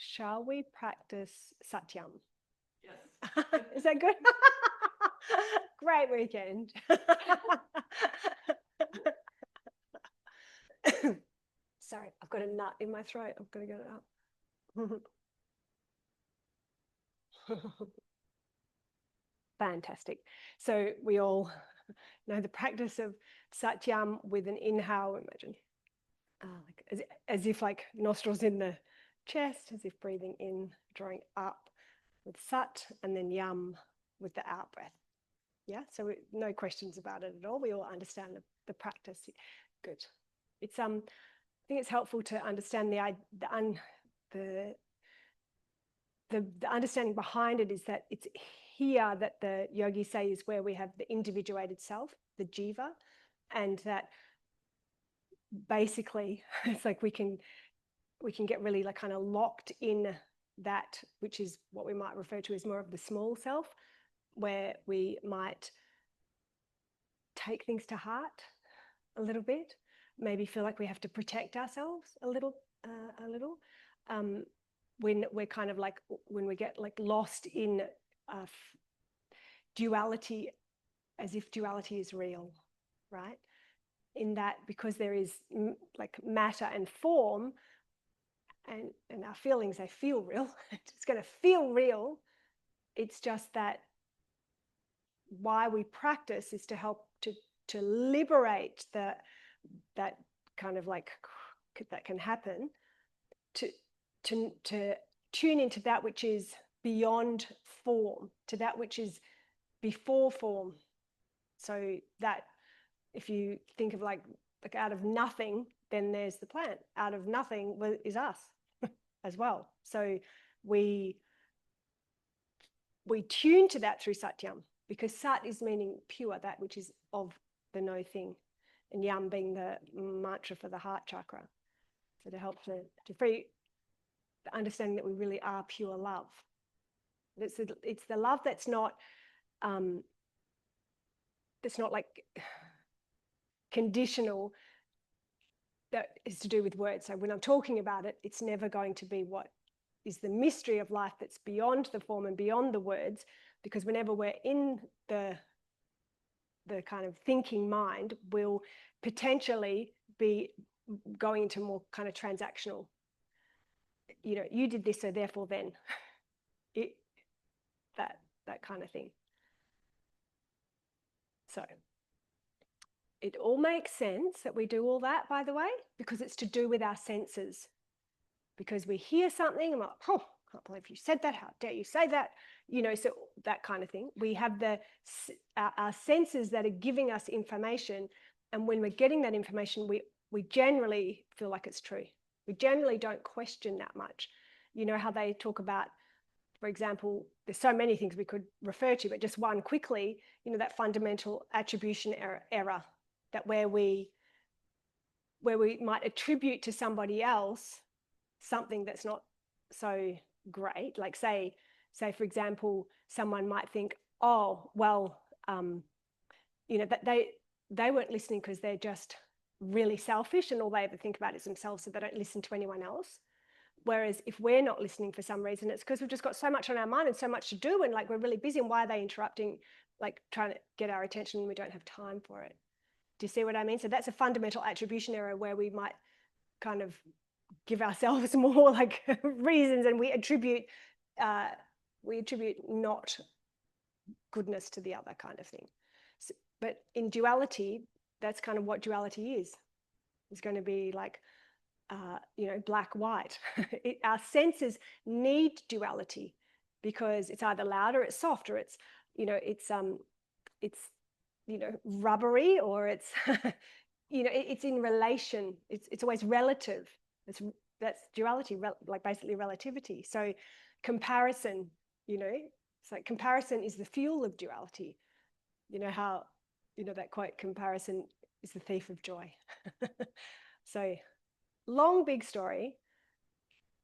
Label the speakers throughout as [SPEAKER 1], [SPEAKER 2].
[SPEAKER 1] shall we practice Satyam?
[SPEAKER 2] Yes.
[SPEAKER 1] Is that good? Great weekend. Sorry, I've got a nut in my throat. I've got to get it up. Fantastic. So we all know the practice of Satyam with an inhale, imagine. Like as if like nostrils in the chest, as if breathing in, drawing up with Sat, and then Yam with the out breath. Yeah, so no questions about it at all. We all understand the practice. Good. It's I think it's helpful to understand the understanding behind it is that it's here that the yogis say is where we have the individuated self, the jiva, and that basically it's like we can get really like kind of locked in that, which is what we might refer to as more of the small self, where we might take things to heart a little bit, maybe feel like we have to protect ourselves a little, when we're kind of like, when we get like lost in duality, as if duality is real, right? In that, because there is like matter and form, and our feelings, they feel real. It's going to feel real. It's just that why we practice is to help to liberate that kind of like that can happen, to tune into that which is beyond form, to that which is before form. So that if you think of like out of nothing, then there's the plant. Out of nothing is us as well. So we tune to that through Satyam, because Sat is meaning pure, that which is of the no thing, and Yam being the mantra for the heart chakra. So to help to free the understanding that we really are pure love. It's the love that's not like conditional, that is to do with words. So when I'm talking about it, it's never going to be what is the mystery of life that's beyond the form and beyond the words, because whenever we're in the kind of thinking mind, we'll potentially be going into more kind of transactional, you did this, so therefore then it, that kind of thing. So it all makes sense that we do all that, by the way, because it's to do with our senses. Because we hear something, I'm like, oh, I can't believe you said that. How dare you say that? So that kind of thing. We have our senses that are giving us information. And when we're getting that information, we generally feel like it's true. We generally don't question that much. You know how they talk about, for example, there's so many things we could refer to, but just one quickly, that fundamental attribution error, that where we might attribute to somebody else something that's not so great. Like say for example, someone might think, oh well, that they weren't listening because they're just really selfish and all they ever think about is themselves, so they don't listen to anyone else. Whereas if we're not listening for some reason, it's because we've just got so much on our mind and so much to do, and like we're really busy, and why are they interrupting, like trying to get our attention, and we don't have time for it. Do you see what I mean? So that's a fundamental attribution error, where we might kind of give ourselves more like reasons, and we attribute not goodness to the other, kind of thing. So, but in duality, that's kind of what duality is. It's going to be like black white. Our senses need duality, because it's either loud or it's soft, or it's rubbery, or it's it's in relation. It's always relative. That's duality, like basically relativity. So comparison, it's like comparison is the fuel of duality. How that quote, comparison is the thief of joy. So long big story.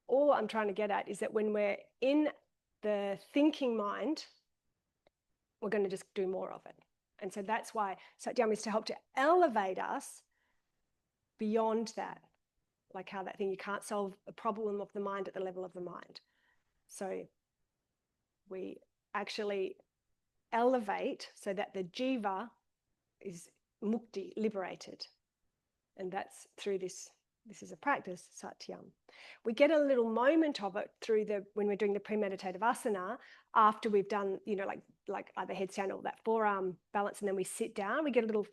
[SPEAKER 1] All I'm trying to get at is that when we're in the thinking mind, we're going to just do more of it. And so that's why Satyam is to help to elevate us beyond that. like how that thing, you can't solve a problem of the mind at the level of the mind. So we actually elevate so that the jiva is mukti, liberated. And that's through this is a practice, satyam. We get a little moment of it through when we're doing the premeditative asana, after we've done, like either headstand or that forearm balance, and then we sit down, we get a little,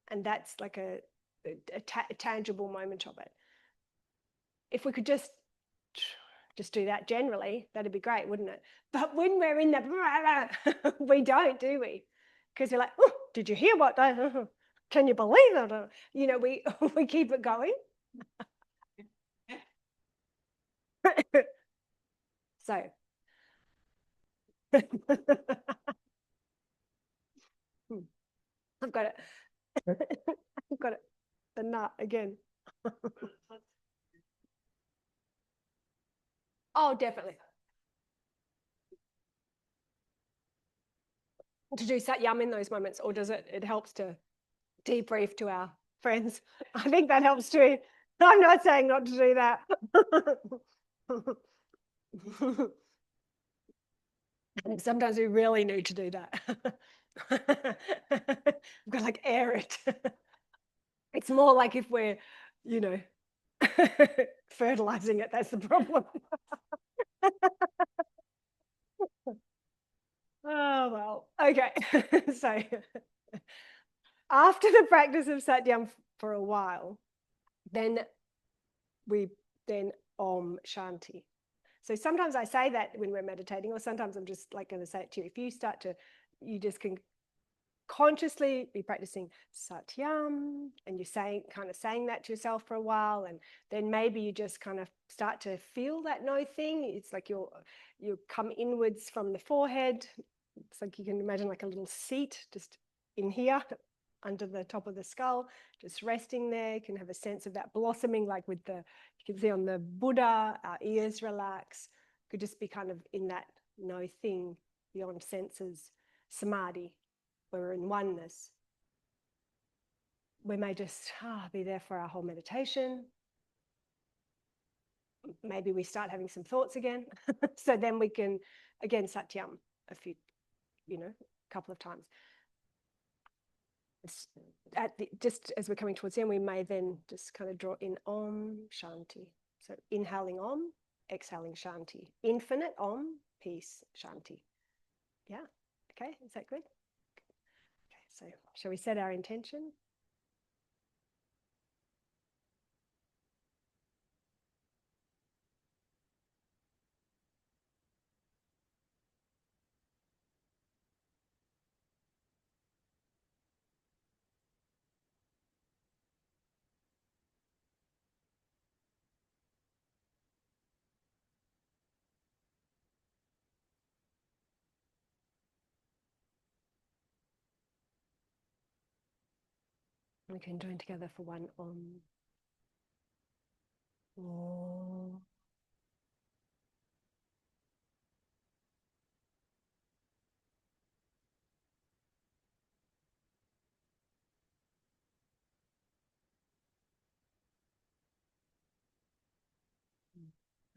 [SPEAKER 1] and that's like a tangible moment of it. If we could just do that generally, that'd be great, wouldn't it? But when we're in the we don't, do we? Because we're like, oh, did you hear what can you believe it? We keep it going. So I've got it. I've got it. The nut again. Oh, definitely. To do satyam in those moments, or does it helps to debrief to our friends? I think that helps too. I'm not saying not to do that. Sometimes we really need to do that. We've got to like air it. It's more like if we're, fertilizing it, that's the problem. Oh, well, okay. So after the practice of satyam for a while, then Om Shanti. So sometimes I say that when we're meditating, or sometimes I'm just like going to say it to you. If you start to, you just can consciously be practicing satyam, and you're kind of saying that to yourself for a while, and then maybe you just kind of start to feel that no thing. It's like you come inwards from the forehead. It's like you can imagine like a little seat just in here under the top of the skull, just resting there. You can have a sense of that blossoming, like you can see on the Buddha, our ears relax. Could just be kind of in that no thing, beyond senses, samadhi, where we're in oneness. We may just be there for our whole meditation. Maybe we start having some thoughts again. So then we can, again, satyam a couple of times. Just as we're coming towards the end, we may then just kind of draw in Om Shanti. So inhaling Om, exhaling Shanti. Infinite Om, peace, Shanti. Yeah, okay, is that good? Okay, so shall we set our intention? We can join together for one Om. Om.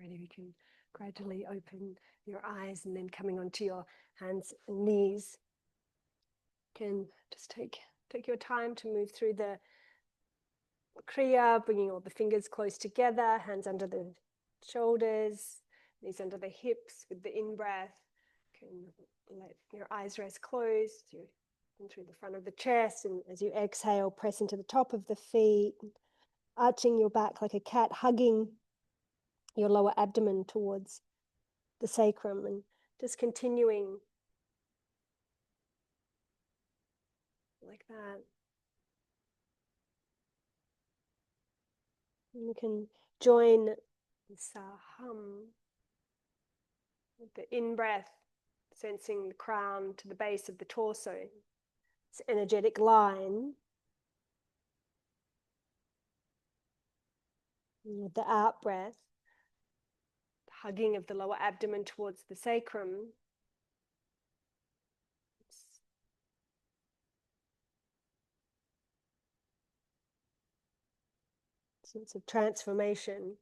[SPEAKER 1] Ready, we can gradually open your eyes, and then coming onto your hands and knees. You can just take your time to move through the Kriya, bringing all the fingers close together, hands under the shoulders, knees under the hips with the in-breath. You can let your eyes rest closed. You through the front of the chest, and as you exhale, press into the top of the feet, arching your back like a cat, hugging your lower abdomen towards the sacrum, and just continuing like that. And you can join Saham with the in-breath, sensing the crown to the base of the torso. It's an energetic line. And with the out-breath, hugging of the lower abdomen towards the sacrum. sense of transformation.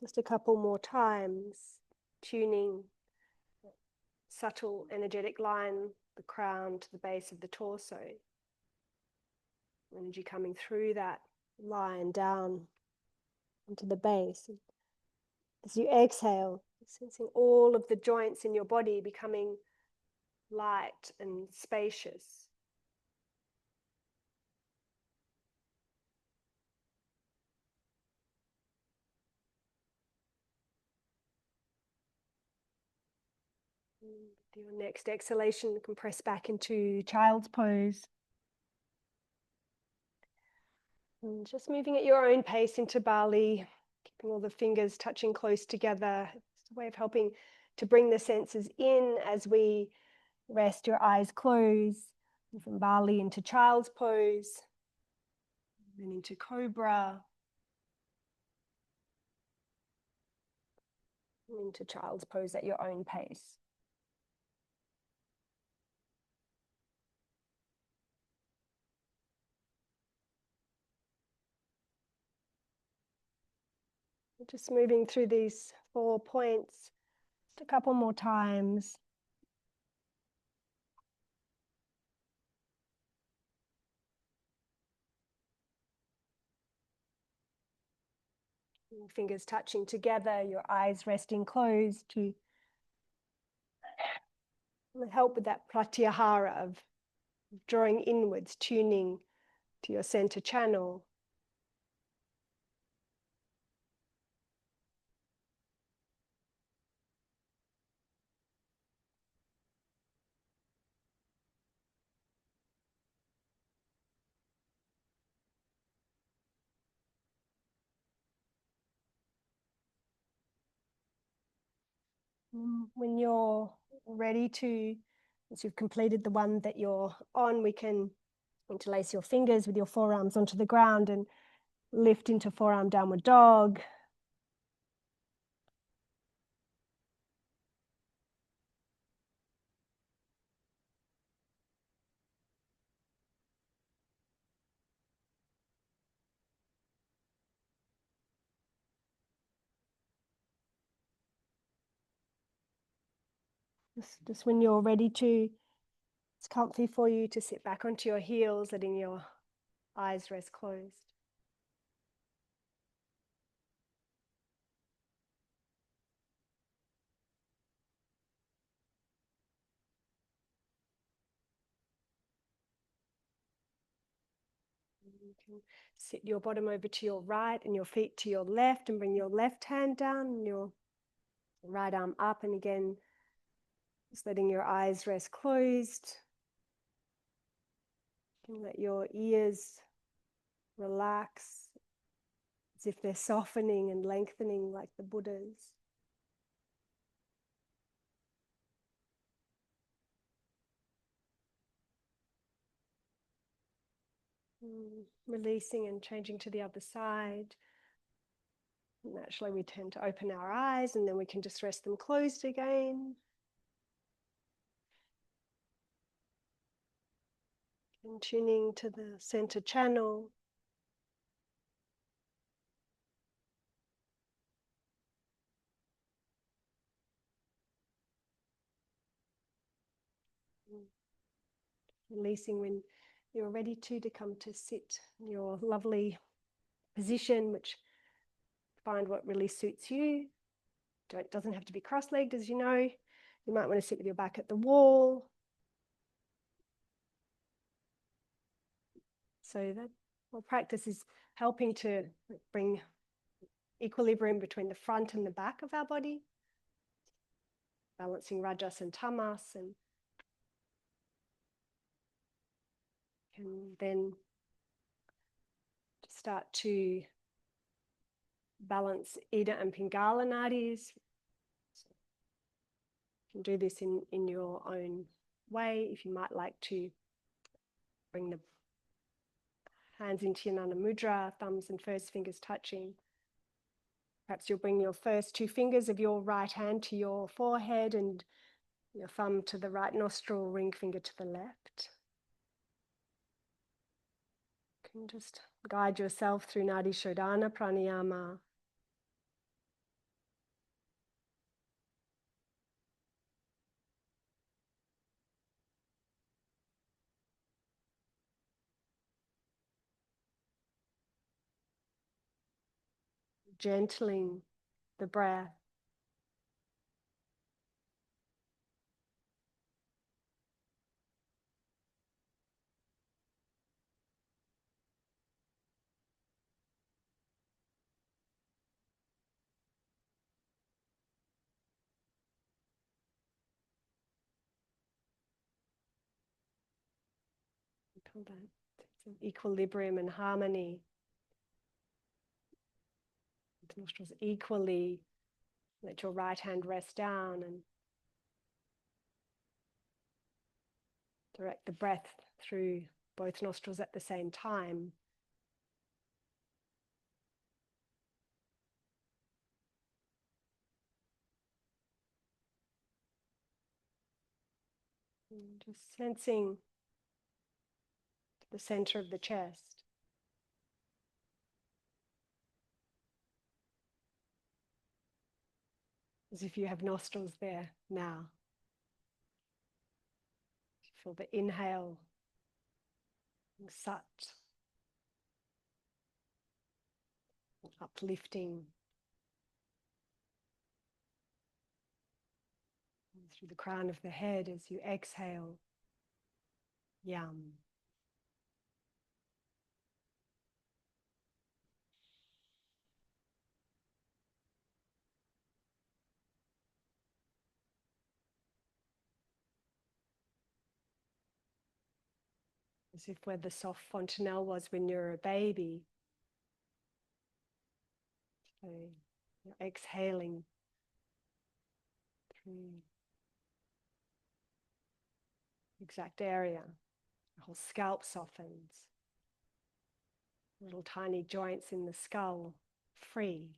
[SPEAKER 1] Just a couple more times, tuning subtle energetic line, the crown to the base of the torso. Energy coming through that line down into the base. As you exhale, sensing all of the joints in your body becoming light and spacious. With your next exhalation, you can press back into child's pose. And just moving at your own pace into Bali, keeping all the fingers touching close together. It's a way of helping to bring the senses in as we rest, your eyes closed. And from Bali into child's pose, then into cobra, and into child's pose at your own pace. Just moving through these 4 points just a couple more times. Your fingers touching together, your eyes resting closed to help with that pratyahara of drawing inwards, tuning to your center channel. When you're ready to, once you've completed the one that you're on, we can interlace your fingers with your forearms onto the ground and lift into forearm downward dog. Just when you're ready to, it's comfy for you to sit back onto your heels, letting your eyes rest closed. You can sit your bottom over to your right and your feet to your left, and bring your left hand down and your right arm up, and again just letting your eyes rest closed. You can let your ears relax as if they're softening and lengthening like the Buddha's. Releasing and changing to the other side. Naturally, we tend to open our eyes and then we can just rest them closed again. And tuning to the center channel. Releasing when you're ready to come to sit in your lovely position, which find what really suits you. It doesn't have to be cross-legged, as you know. You might want to sit with your back at the wall. So that whole practice is helping to bring equilibrium between the front and the back of our body, balancing rajas and tamas, and can then start to balance Ida and Pingala nadis, can do this in your own way. If you might like to bring the hands into Yanana Mudra, thumbs and first fingers touching. Perhaps you'll bring your first two fingers of your right hand to your forehead and your thumb to the right nostril, ring finger to the left. You can just guide yourself through Nadi Shodhana Pranayama. Gentling the breath. Feel that sense of equilibrium and harmony. The nostrils equally. Let your right hand rest down and direct the breath through both nostrils at the same time. And just sensing the center of the chest. As if you have nostrils there now. Feel the inhale, sat, uplifting through the crown of the head as you exhale, yam. As if where the soft fontanelle was when you're a baby. So you're exhaling through the exact area. The whole scalp softens. Little tiny joints in the skull free.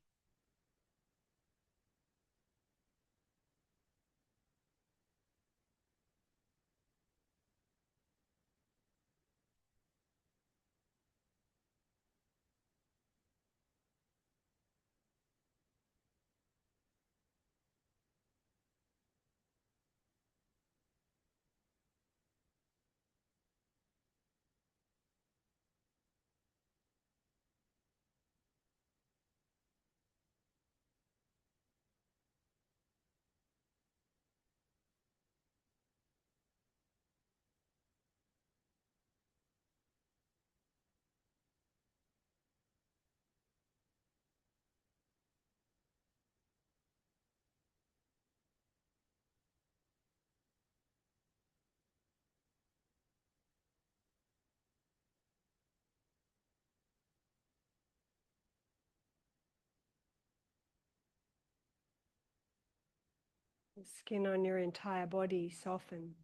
[SPEAKER 1] The skin on your entire body softens.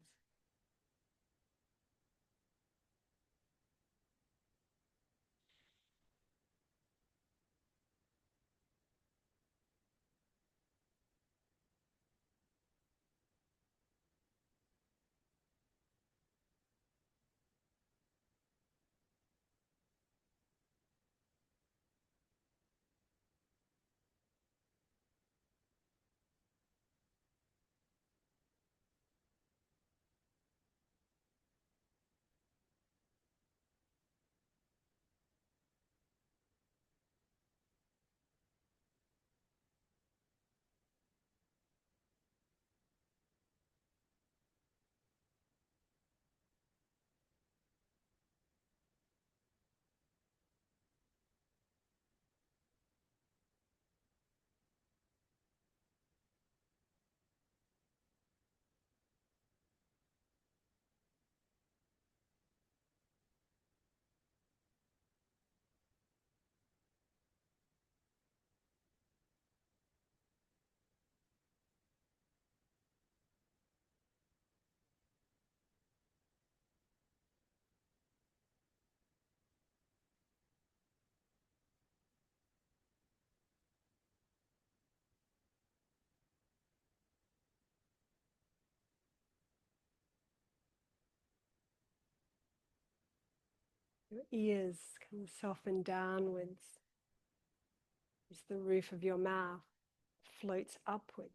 [SPEAKER 1] Your ears can soften downwards as the roof of your mouth floats upwards.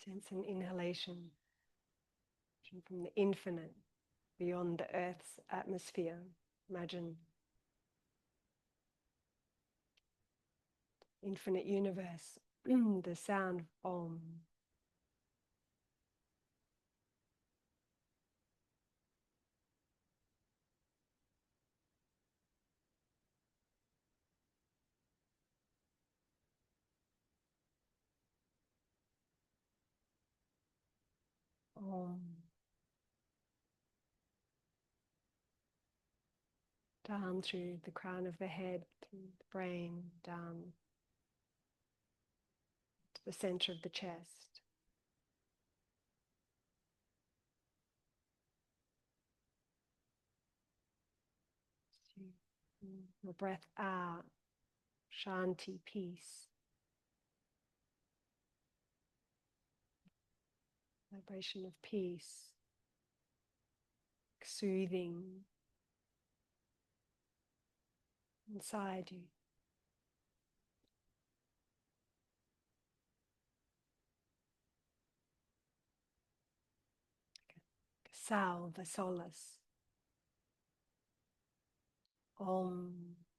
[SPEAKER 1] Sense an inhalation from the infinite beyond the earth's atmosphere. Imagine infinite universe, the sound of Om. Om. Down through the crown of the head, through the brain, down to the center of the chest. Your breath out, Shanti, peace, vibration of peace, soothing inside you. Salve, solace. Om,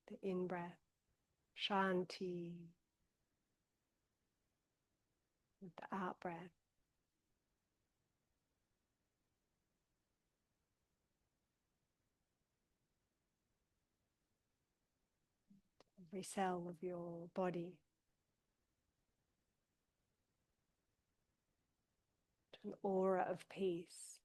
[SPEAKER 1] the in-breath. Shanti, with the out-breath. Every cell of your body to an aura of peace.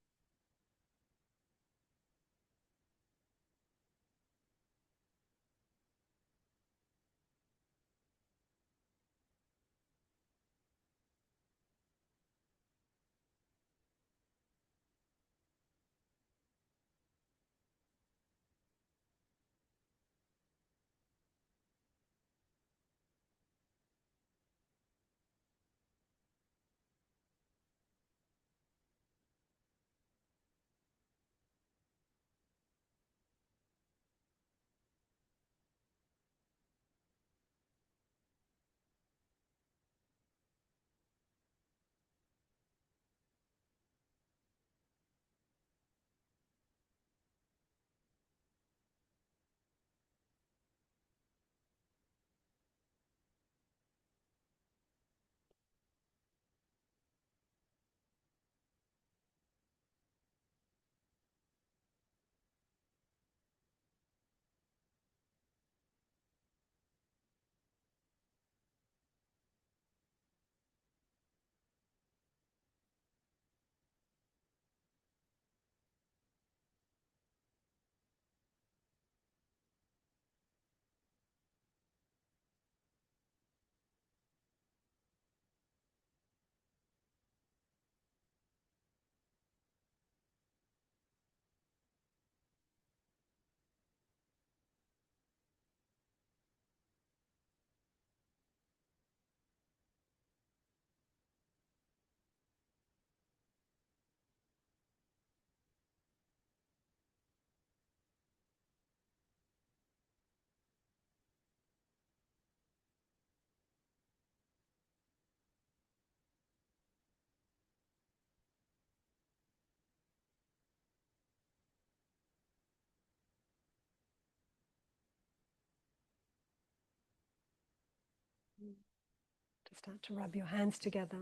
[SPEAKER 1] Just start to rub your hands together.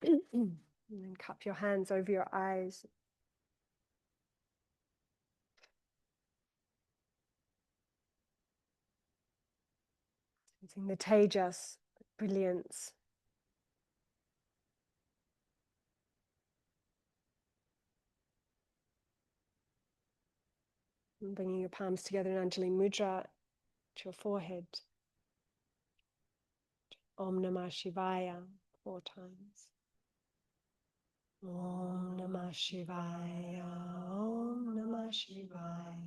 [SPEAKER 1] And then cup your hands over your eyes. Using the tejas, brilliance. And bringing your palms together in Anjali Mudra to your forehead. Om Namah Shivaya 4 times. Om Namah Shivaya, Om Namah Shivaya,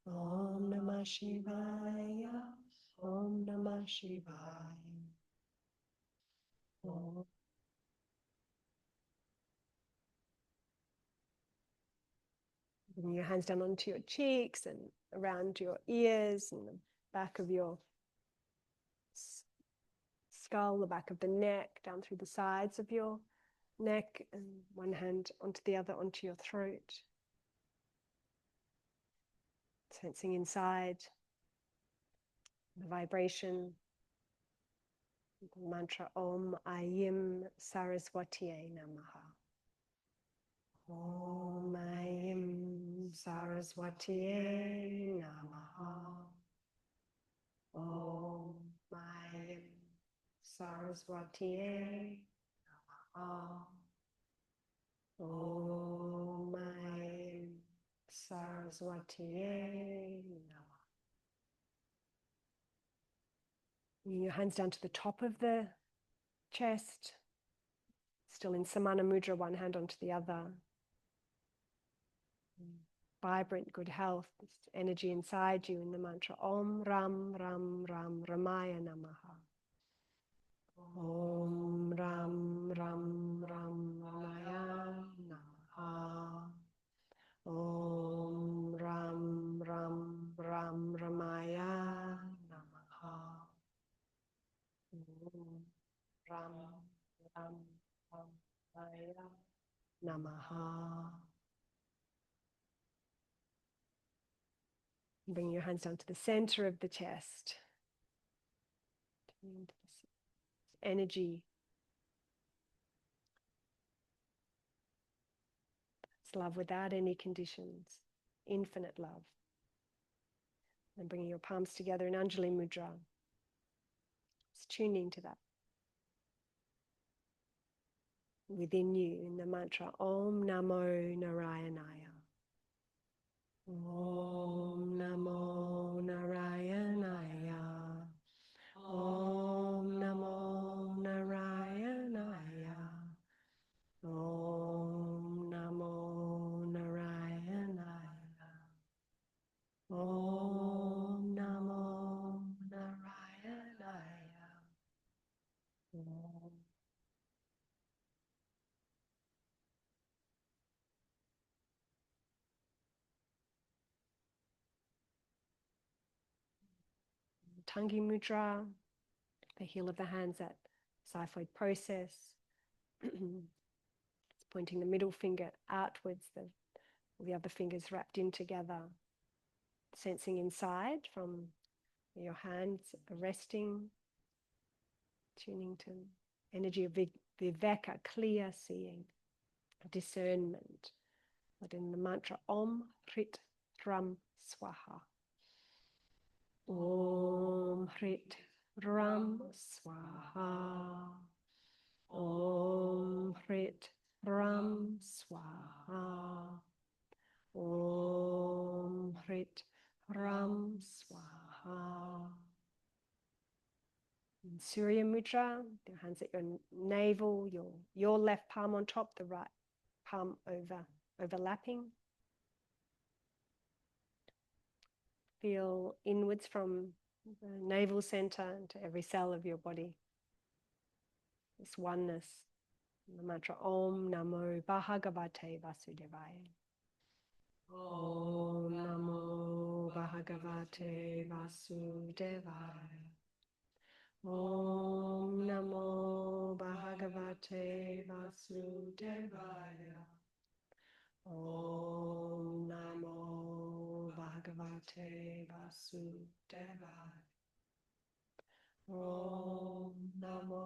[SPEAKER 1] Om Namah Shivaya, Om Namah Shivaya. Om. Bring your hands down onto your cheeks and around your ears and the back of your skull, the back of the neck, down through the sides of your neck, and one hand onto the other, onto your throat. Sensing inside the vibration, the mantra Om Ayim Saraswatiye Namaha. Om Ayim Saraswatiye Namaha. Om Ayim Saraswatiye Namaha. Om Ayim Saraswatiye Namaha. Bring your hands down to the top of the chest, still in Samana Mudra, one hand onto the other. Vibrant, good health, this energy inside you in the mantra Om Ram Ram Ram Ramaya Namaha. Om Ram Ram Ram Ramaya Namaha. Om Ram Ram Ram Ramaya Namaha. Om Ram Ram Ram Ramaya Namaha. Bring your hands down to the center of the chest. Energy. It's love without any conditions. Infinite love. And bringing your palms together in Anjali Mudra. It's tuning to that. Within you in the mantra Om Namo Narayanaya. Om Namo Narayanaya. Om Namo Narayanaya. Om Namo Narayanaya. Om Namo Narayanaya. Om. Tangi Mudra, the heel of the hands at xiphoid process. It's pointing the middle finger outwards, the other fingers wrapped in together. Sensing inside from your hands resting, tuning to energy of viveka, clear seeing, discernment. But in the mantra Om Hrit Ram Swaha. Om Hrit Ram Swaha. Om Hrit Ram Swaha. Om Hrit Ram Swaha. In Surya Mudra, your hands at your navel, your left palm on top, the right palm overlapping. Feel inwards from the navel center into every cell of your body. This oneness. The mantra Om Namo Bhagavate Vasudevaya. Om Namo Bhagavate Vasudevaya. Om Namo Bhagavate Vasudevaya. Om Namo Bhagavate Vasudevaya. Om Namo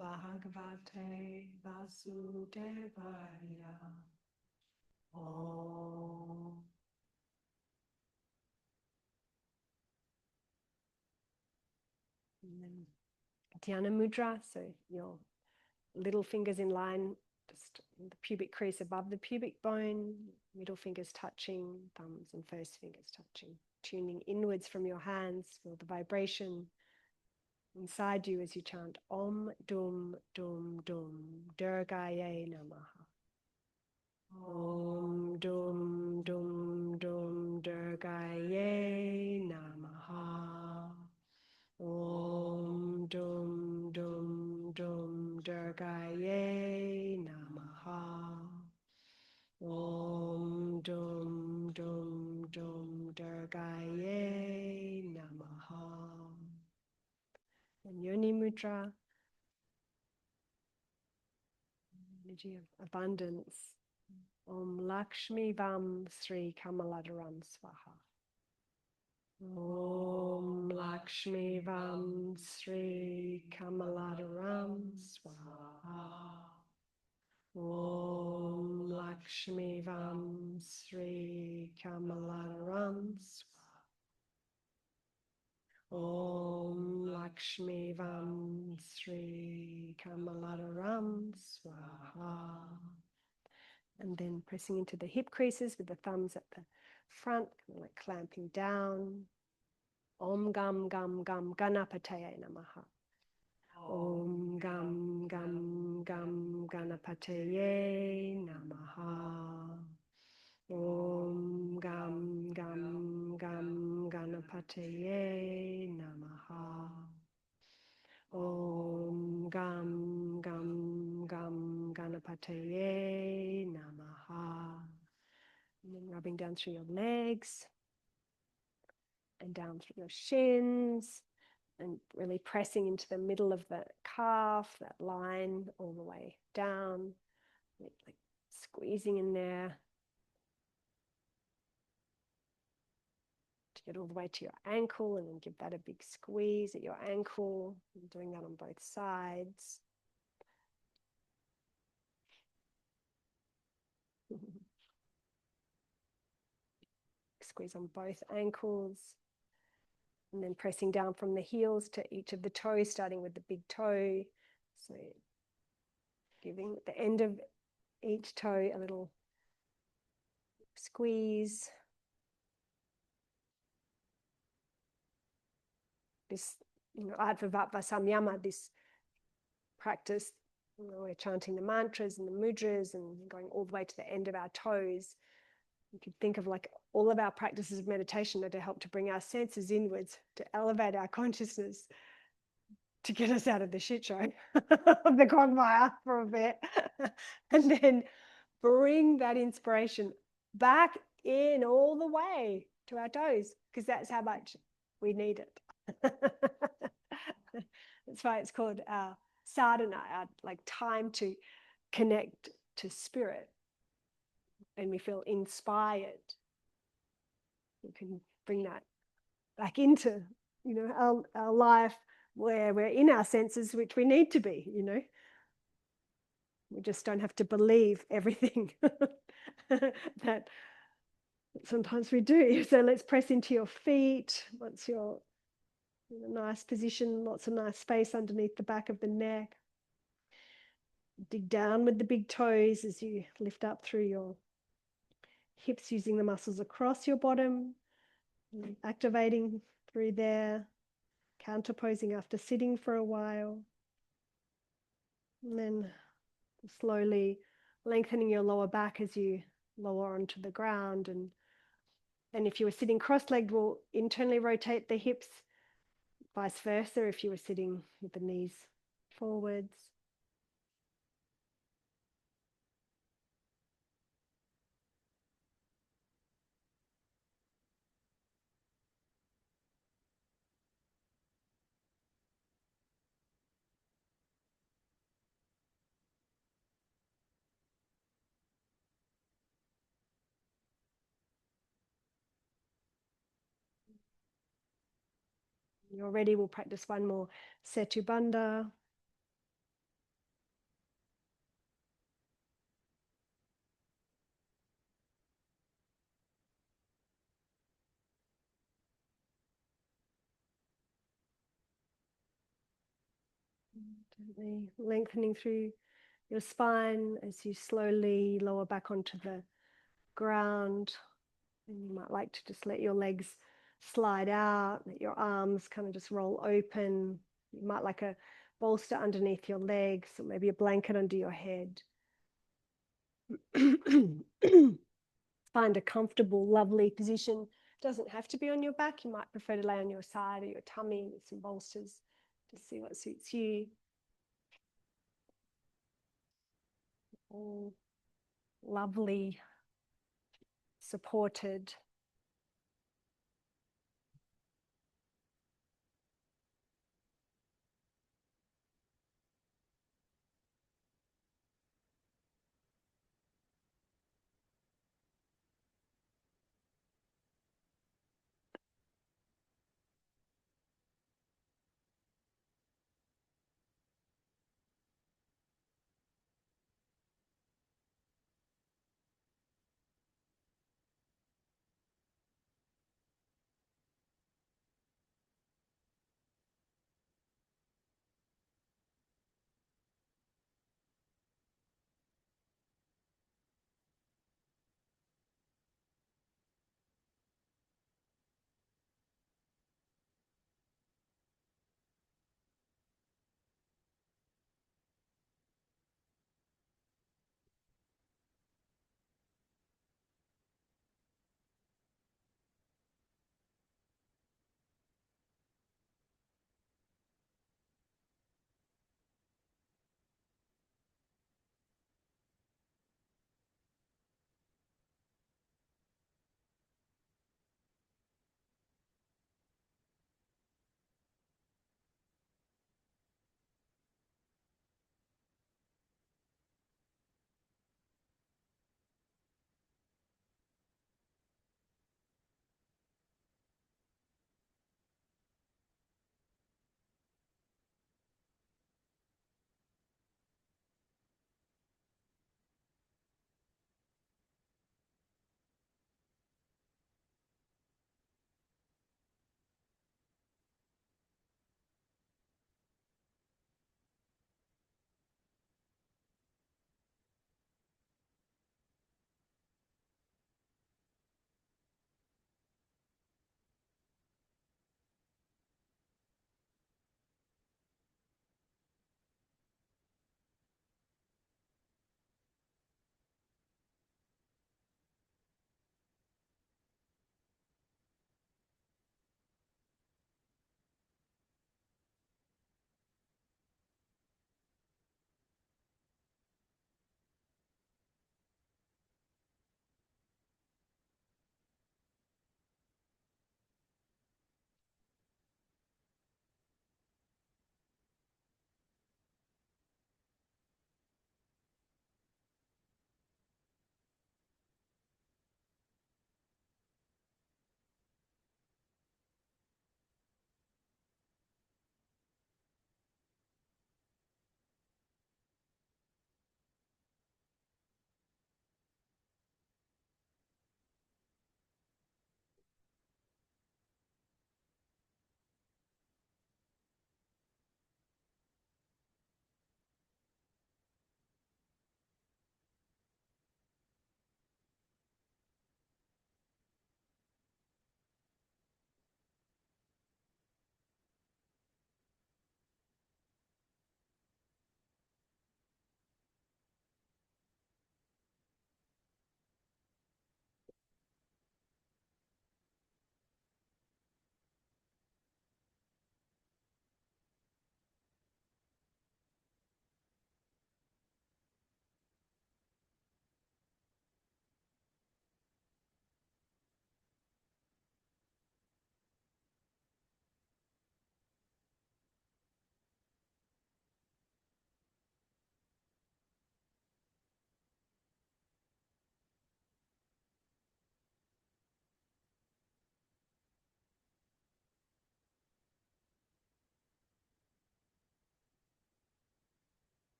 [SPEAKER 1] Bhagavate Vasudevaya. Om. And then Dhyana Mudra, so your little fingers in line, just in the pubic crease above the pubic bone, middle fingers touching, thumbs and first fingers touching. Tuning inwards from your hands, feel the vibration inside you as you chant Om Dum Dum Dum Durgaye Namaha. Om Dum Dum Dum Durgaye Namaha. Om Dum Dum Dum Durgaye Namaha. Om Dum Dum Dum Durgaye Namaha. And Yoni Mudra, energy of abundance. Om Lakshmi Vam Sri Kamaladaram Swaha. Om Lakshmi Vam Sri Kamaladaram Swaha. Om Lakshmi Vam Sri Kamaladaram Swaha. Om Lakshmi Vam Sri Kamaladaram Swaha. And then pressing into the hip creases with the thumbs at the front, kind of like clamping down. Om Gam Gam Gam Ganapataya Namaha. Om Gam Gam Gam Ganapataya Namaha. Om Gam Gam Gam Ganapataya Namaha. Om Gam Gam Gam Ganapataya Namaha. And then rubbing down through your legs and down through your shins and really pressing into the middle of the calf, that line all the way down, like squeezing in there to get all the way to your ankle, and then give that a big squeeze at your ankle. I'm doing that on both sides. Squeeze on both ankles. And then pressing down from the heels to each of the toes, starting with the big toe. So giving the end of each toe a little squeeze. This, Advavatva Samyama, this practice, we're chanting the mantras and the mudras and going all the way to the end of our toes. You could think of like all of our practices of meditation are to help to bring our senses inwards, to elevate our consciousness, to get us out of the shit show of the quagmire for a bit, and then bring that inspiration back in all the way to our toes, because that's how much we need it. That's why it's called our sadhana, our like time to connect to spirit. And we feel inspired. We can bring that back into, our life where we're in our senses, which we need to be, We just don't have to believe everything that sometimes we do. So let's press into your feet. Once you're in a nice position, lots of nice space underneath the back of the neck. Dig down with the big toes as you lift up through your hips, using the muscles across your bottom, activating through there, counterposing after sitting for a while. And then slowly lengthening your lower back as you lower onto the ground. And if you were sitting cross-legged, we'll internally rotate the hips, vice versa if you were sitting with the knees forwards. When you're ready, we'll practice one more Setu Bandha. Gently lengthening through your spine as you slowly lower back onto the ground. And you might like to just let your legs slide out, let your arms kind of just roll open. You might like a bolster underneath your legs, or maybe a blanket under your head. Find a comfortable, lovely position. Doesn't have to be on your back. You might prefer to lay on your side or your tummy with some bolsters to see what suits you. All lovely, supported.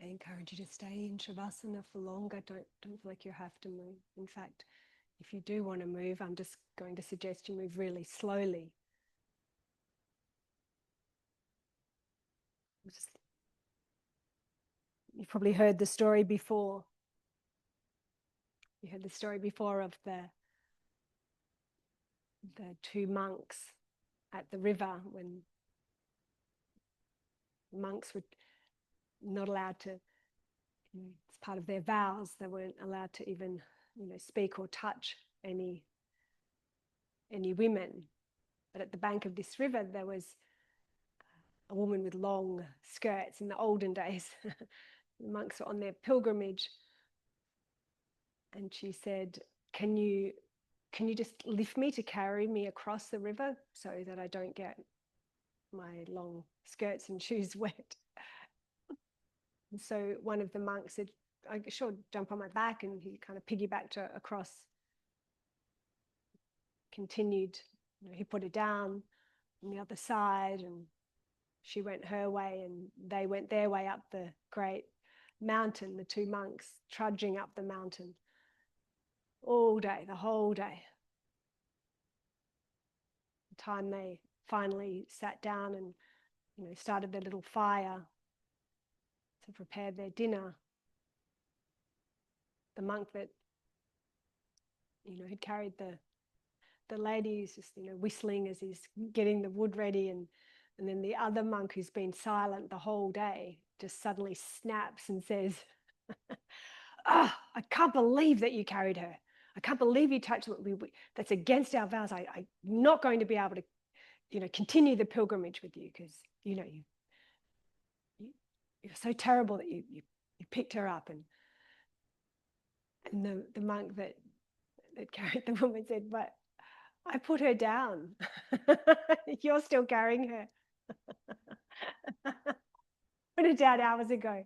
[SPEAKER 1] I encourage you to stay in Shavasana for longer. Don't feel like you have to move. In fact, if you do want to move, I'm just going to suggest you move really slowly. You've probably heard the story before. You heard the story before of the two monks at the river when the monks were not allowed to, it's part of their vows, they weren't allowed to even, speak or touch any women. But at the bank of this river, there was a woman with long skirts in the olden days. The monks were on their pilgrimage, and she said, can you just lift me to carry me across the river so that I don't get my long skirts and shoes wet? And so one of the monks said, I sure, jump on my back, and he kind of piggybacked her across, continued, he put her down on the other side, and she went her way and they went their way up the great mountain, the two monks trudging up the mountain all day, the whole day. The time they finally sat down and started their little fire to prepare their dinner, the monk that had carried the ladies just whistling as he's getting the wood ready, and then the other monk who's been silent the whole day just suddenly snaps and says, I can't believe that you carried her. I can't believe you touched what that's against our vows. I'm not going to be able to continue the pilgrimage with you, because you're so terrible that you picked her up. And the monk that carried the woman said, but I put her down. You're still carrying her. Put her down hours ago.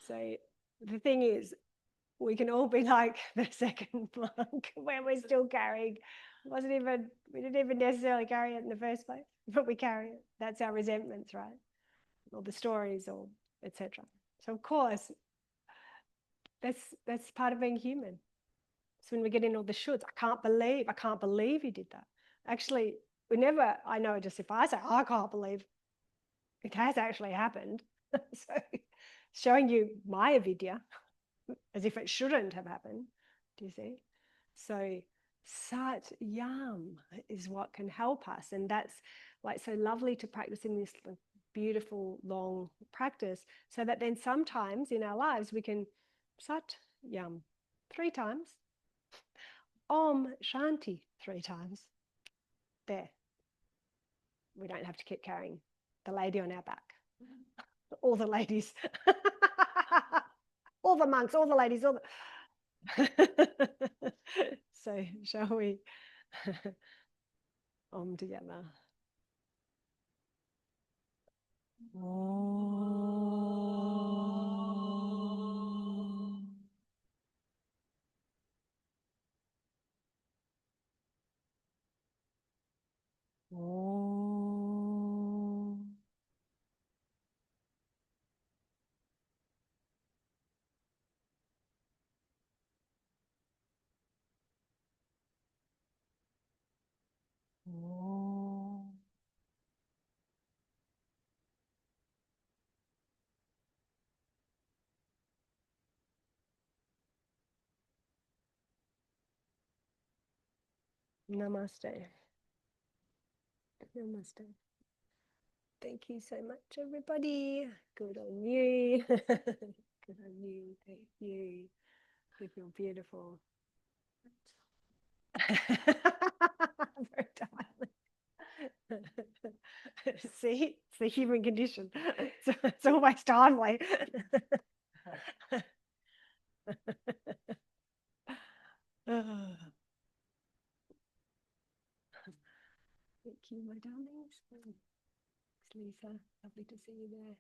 [SPEAKER 1] So the thing is, we can all be like the second monk, where we're still carrying. We didn't even necessarily carry it in the first place, but we carry it. That's our resentments, right? Or the stories, or etc. So of course, that's part of being human. So when we get in all the shoulds, I can't believe you did that. Actually, I know, just if I say, I can't believe it has actually happened. So showing you my avidya as if it shouldn't have happened. Do you see? So Sat Yam is what can help us. And that's like so lovely to practice in this beautiful long practice, so that then sometimes in our lives we can Sat Yam 3 times, Om Shanti 3 times. There. We don't have to keep carrying the lady on our back. All the ladies. All the monks, all the ladies, all the... So shall we Om together? Namaste. Namaste. Thank you so much, everybody. Good on you. Good on you. Thank you. You feel beautiful. Very timely. See, it's the human condition. It's always timely. Thank you, my darlings. Thanks, Lisa. Lovely to see you there.